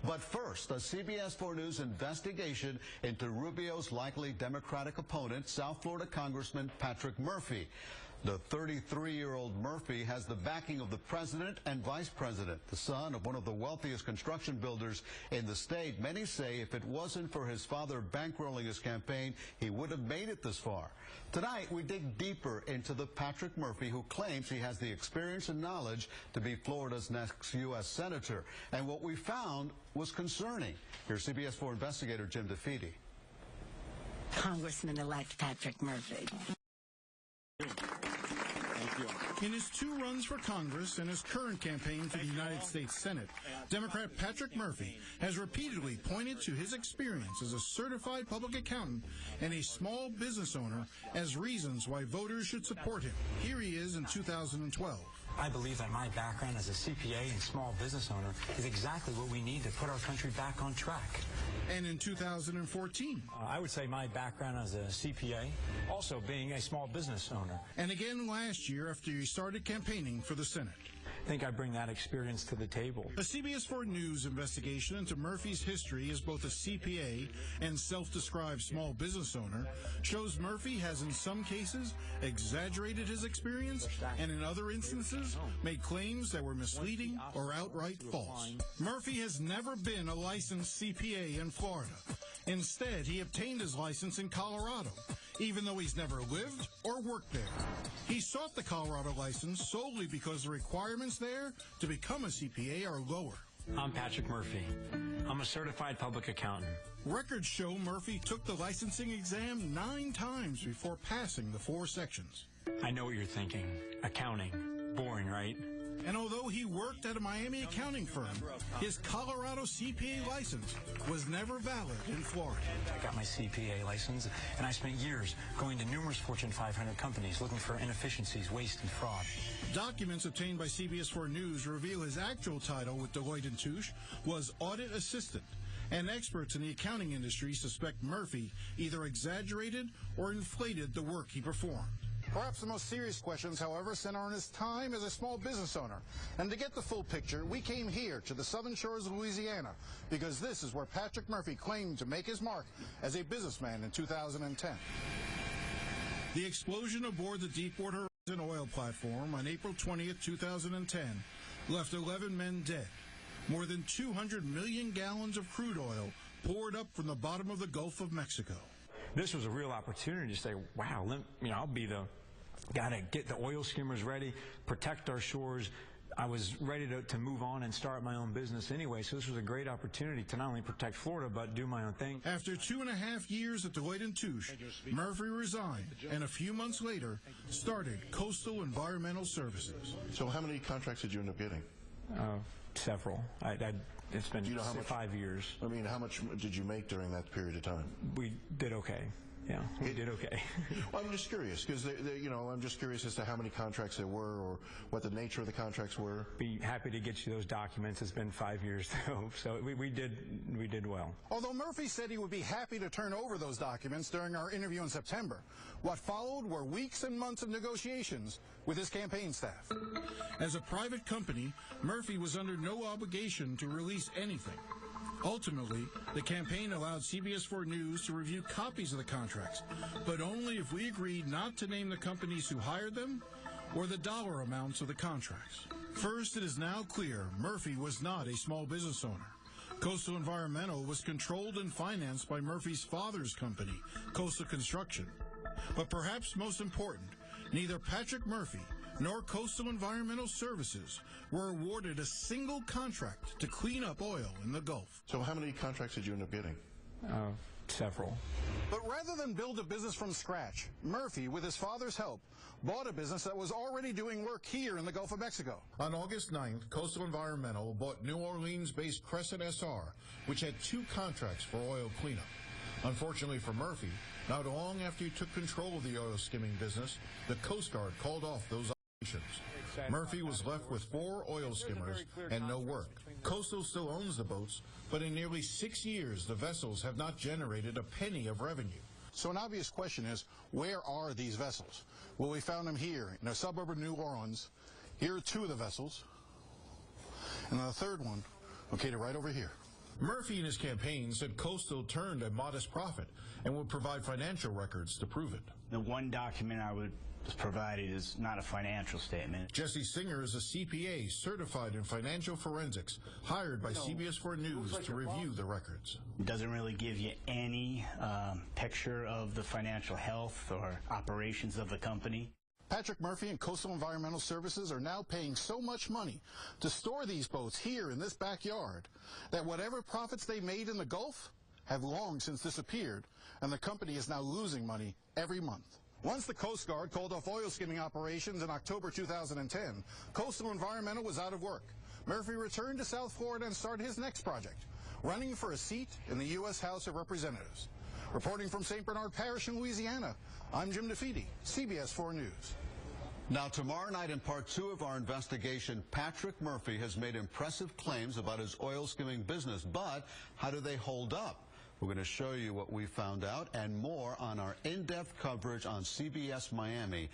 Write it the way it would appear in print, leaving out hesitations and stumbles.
But first, a CBS 4 News investigation into Rubio's likely Democratic opponent, South Florida Congressman Patrick Murphy. The 33-year-old Murphy has the backing of the president and vice president, the son of one of the wealthiest construction builders in the state. Many say if it wasn't for his father bankrolling his campaign, he would have made it this far. Tonight, we dig deeper into the Patrick Murphy who claims he has the experience and knowledge to be Florida's next U.S. senator. And what we found was concerning. Here's CBS 4 investigator Jim DeFede. Congressman-elect Patrick Murphy. In his 2 runs for Congress and his current campaign for the United States Senate, Democrat Patrick Murphy has repeatedly pointed to his experience as a certified public accountant and a small business owner as reasons why voters should support him. Here he is in 2012. I believe that my background as a CPA and small business owner is exactly what we need to put our country back on track. And in 2014. I would say my background as a CPA, also being a small business owner. And again last year after he started campaigning for the Senate. I think I bring that experience to the table. A CBS 4 News investigation into Murphy's history as both a CPA and self-described small business owner shows Murphy has in some cases exaggerated his experience and in other instances made claims that were misleading or outright false. Murphy has never been a licensed CPA in Florida. Instead, he obtained his license in Colorado, even though he's never lived or worked there. He sought the Colorado license solely because the requirements there to become a CPA are lower. I'm Patrick Murphy. I'm a certified public accountant. Records show Murphy took the licensing exam 9 times before passing the 4 sections. I know what you're thinking. Accounting. Boring, right? And although he worked at a Miami accounting firm, his Colorado CPA license was never valid in Florida. I got my CPA license, and I spent years going to numerous Fortune 500 companies looking for inefficiencies, waste, and fraud. Documents obtained by CBS 4 News reveal his actual title with Deloitte & Touche was audit assistant, and experts in the accounting industry suspect Murphy either exaggerated or inflated the work he performed. Perhaps the most serious questions, however, center on his time as a small business owner. And to get the full picture, we came here to the southern shores of Louisiana because this is where Patrick Murphy claimed to make his mark as a businessman in 2010. The explosion aboard the Deepwater Horizon oil platform on April 20th, 2010 left 11 men dead. More than 200 million gallons of crude oil poured up from the bottom of the Gulf of Mexico. This was a real opportunity to say, wow, I'll be the guy to get the oil skimmers ready, protect our shores. I was ready to move on and start my own business anyway, so this was a great opportunity to not only protect Florida, but do my own thing. After 2.5 years at Deloitte & Touche, Murphy resigned, and a few months later, started Coastal Environmental Services. So how many contracts did you end up getting? Several. It's been 5 years. I mean, how much did you make during that period of time? We did okay. Yeah, we did okay. Well, I'm just curious, because, I'm just curious as to how many contracts there were or what the nature of the contracts were. Be happy to get you those documents. It's been 5 years, though, so we did well. Although Murphy said he would be happy to turn over those documents during our interview in September, what followed were weeks and months of negotiations with his campaign staff. As a private company, Murphy was under no obligation to release anything. Ultimately, the campaign allowed CBS 4 News to review copies of the contracts, but only if we agreed not to name the companies who hired them or the dollar amounts of the contracts. First, it is now clear Murphy was not a small business owner. Coastal Environmental was controlled and financed by Murphy's father's company, Coastal Construction. But perhaps most important, neither Patrick Murphy nor Coastal Environmental Services were awarded a single contract to clean up oil in the Gulf. So how many contracts did you end up getting? Several. But rather than build a business from scratch, Murphy, with his father's help, bought a business that was already doing work here in the Gulf of Mexico. On August 9th, Coastal Environmental bought New Orleans-based Crescent SR, which had 2 contracts for oil cleanup. Unfortunately for Murphy, not long after he took control of the oil skimming business, the Coast Guard called off those operations. Murphy was left with 4 oil skimmers and no work. Coastal still owns the boats, but in nearly 6 years, the vessels have not generated a penny of revenue. So an obvious question is, where are these vessels? Well, we found them here in a suburb of New Orleans. Here are 2 of the vessels, and the third one located right over here. Murphy and his campaign said Coastal turned a modest profit and would provide financial records to prove it. The one document I was provided is not a financial statement. Jesse Singer is a CPA certified in financial forensics, hired by CBS 4 News to review the records. It doesn't really give you any picture of the financial health or operations of the company. Patrick Murphy and Coastal Environmental Services are now paying so much money to store these boats here in this backyard that whatever profits they made in the Gulf have long since disappeared, and the company is now losing money every month. Once the Coast Guard called off oil skimming operations in October 2010, Coastal Environmental was out of work. Murphy returned to South Florida and started his next project, running for a seat in the U.S. House of Representatives. Reporting from St. Bernard Parish in Louisiana, I'm Jim DeFede, CBS 4 News. Now, tomorrow night in part 2 of our investigation, Patrick Murphy has made impressive claims about his oil skimming business, but how do they hold up? We're going to show you what we found out and more on our in-depth coverage on CBSMiami.com.